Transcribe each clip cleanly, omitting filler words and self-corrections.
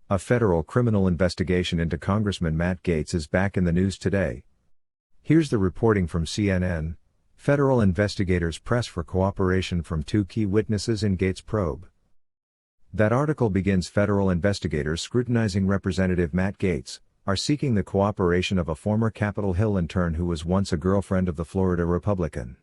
A federal criminal investigation into Congressman Matt Gaetz is back in the news today. Here's the reporting from CNN. Federal investigators press for cooperation from two key witnesses in Gaetz probe. That article begins: federal investigators scrutinizing Representative Matt Gaetz are seeking the cooperation of a former Capitol Hill intern who was once a girlfriend of the Florida Republican.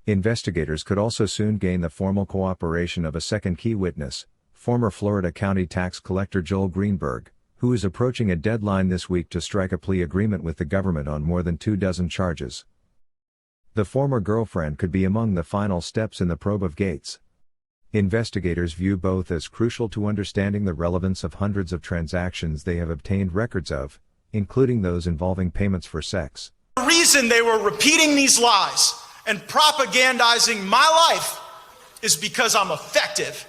Investigators could also soon gain the formal cooperation of a second key witness, former Florida County tax collector Joel Greenberg, who is approaching a deadline this week to strike a plea agreement with the government on more than 24 charges. The former girlfriend could be among the final steps in the probe of Gaetz. Investigators view both as crucial to understanding the relevance of hundreds of transactions they have obtained records of, including those involving payments for sex. The reason they were repeating these lies and propagandizing my life is because I'm effective.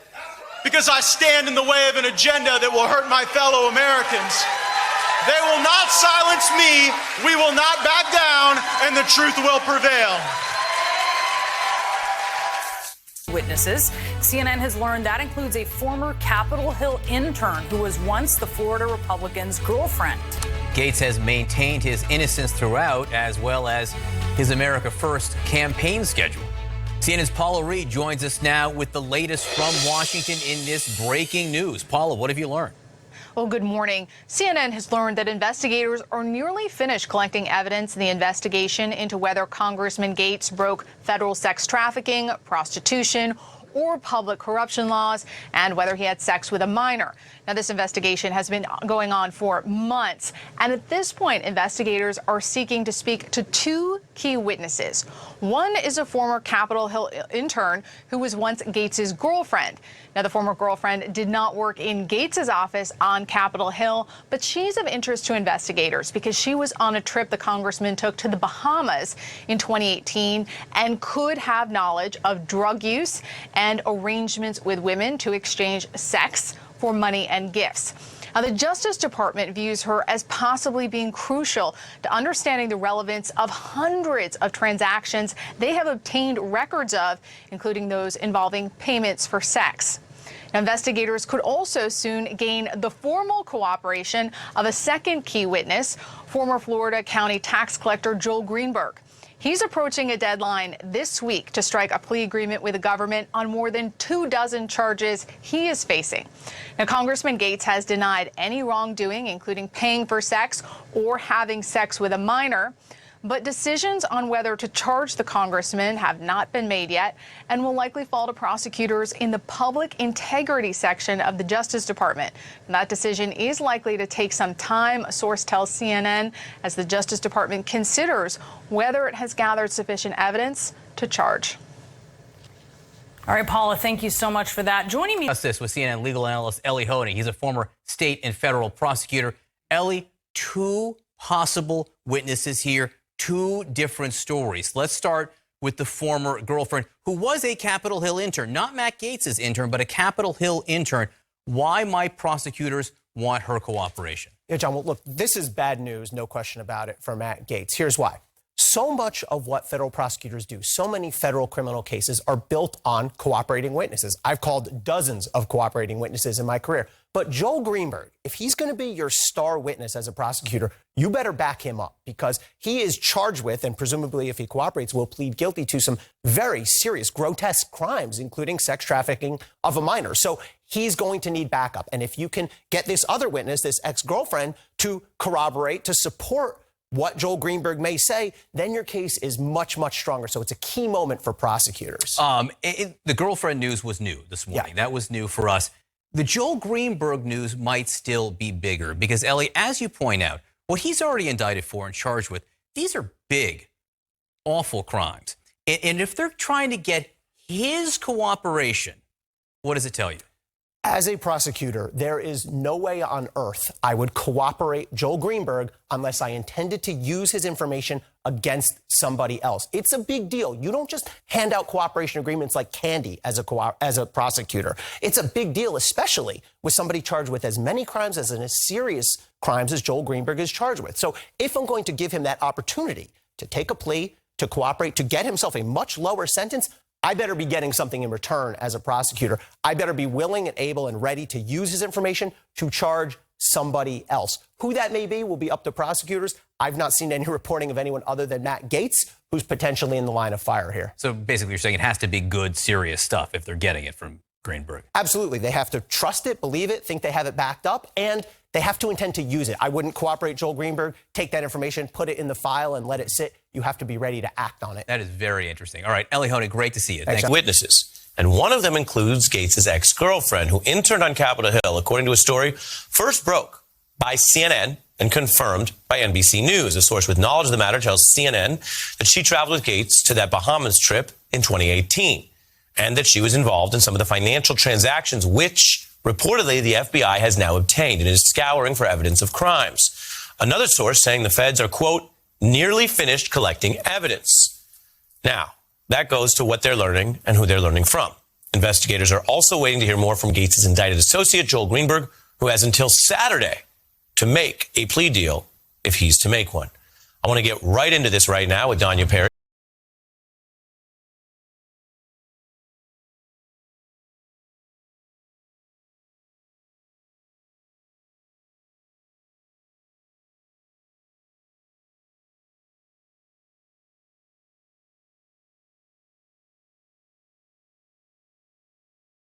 Because I stand in the way of an agenda that will hurt my fellow Americans. They will not silence me, we will not back down, and the truth will prevail. Witnesses. CNN has learned that includes a former Capitol Hill intern who was once the Florida Republican's girlfriend. Gaetz has maintained his innocence throughout, as well as his America First campaign schedule. CNN's Paula Reed joins us now with the latest from Washington in this breaking news. Paula, what have you learned? Well, good morning. CNN has learned that investigators are nearly finished collecting evidence in the investigation into whether Congressman Gaetz broke federal sex trafficking, prostitution, or public corruption laws, and whether he had sex with a minor. Now, this investigation has been going on for months, and at this point, investigators are seeking to speak to two key witnesses. One is a former Capitol Hill intern who was once Gaetz's girlfriend. Now, the former girlfriend did not work in Gaetz's office on Capitol Hill, but she's of interest to investigators because she was on a trip the congressman took to the Bahamas in 2018 and could have knowledge of drug use and arrangements with women to exchange sex for money and gifts. Now, the Justice Department views her as possibly being crucial to understanding the relevance of hundreds of transactions they have obtained records of, including those involving payments for sex. Now, investigators could also soon gain the formal cooperation of a second key witness, former Florida County tax collector Joel Greenberg. He's approaching a deadline this week to strike a plea agreement with the government on more than 24 charges he is facing. Now, Congressman Gaetz has denied any wrongdoing, including paying for sex or having sex with a minor. But decisions on whether to charge the congressman have not been made yet and will likely fall to prosecutors in the public integrity section of the Justice Department. And that decision is likely to take some time, a source tells CNN, as the Justice Department considers whether it has gathered sufficient evidence to charge. All right, Paula, thank you so much for that. Joining me Justice with CNN legal analyst Ellie Honey. He's a former state and federal prosecutor. Ellie, two possible witnesses here. Two different stories. Let's start with the former girlfriend who was a Capitol Hill intern, not Matt Gaetz's intern, but a Capitol Hill intern. Why might prosecutors want her cooperation? Yeah, John, well, look, this is bad news, no question about it, for Matt Gaetz. Here's why. So much of what federal prosecutors do, so many federal criminal cases are built on cooperating witnesses. I've called dozens of cooperating witnesses in my career. But Joel Greenberg, if he's going to be your star witness as a prosecutor, you better back him up because he is charged with, and presumably if he cooperates, will plead guilty to some very serious, grotesque crimes, including sex trafficking of a minor. So he's going to need backup. And if you can get this other witness, this ex-girlfriend, to corroborate, to support what Joel Greenberg may say, then your case is much, much stronger. So it's a key moment for prosecutors. The girlfriend news was new this morning. Yeah. That was new for us. The Joel Greenberg news might still be bigger because, Ellie, as you point out, what he's already indicted for and charged with, these are big, awful crimes. And if they're trying to get his cooperation, what does it tell you? As a prosecutor, there is no way on earth I would cooperate Joel Greenberg unless I intended to use his information against somebody else. It's a big deal. You don't just hand out cooperation agreements like candy as a prosecutor. It's a big deal, especially with somebody charged with as many crimes as serious crimes as Joel Greenberg is charged with. So if I'm going to give him that opportunity to take a plea, to cooperate, to get himself a much lower sentence, I better be getting something in return as a prosecutor. I better be willing and able and ready to use his information to charge somebody else. Who that may be will be up to prosecutors. I've not seen any reporting of anyone other than Matt Gaetz, who's potentially in the line of fire here. So basically you're saying it has to be good, serious stuff if they're getting it from Greenberg. Absolutely. They have to trust it, believe it, think they have it backed up, and they have to intend to use it. I wouldn't cooperate Joel Greenberg, take that information, put it in the file, and let it sit. You have to be ready to act on it. That is very interesting. All right, Ellie Honey, great to see you. Thanks. Witnesses. And one of them includes Gaetz' ex-girlfriend, who interned on Capitol Hill, according to a story first broke by CNN and confirmed by NBC News. A source with knowledge of the matter tells CNN that she traveled with Gaetz to that Bahamas trip in 2018, and that she was involved in some of the financial transactions, which reportedly the FBI has now obtained and is scouring for evidence of crimes. Another source saying the feds are, quote, nearly finished collecting evidence. Now, that goes to what they're learning and who they're learning from. Investigators are also waiting to hear more from Gaetz' indicted associate, Joel Greenberg, who has until Saturday to make a plea deal if he's to make one. I want to get right into this right now with Danya Perry.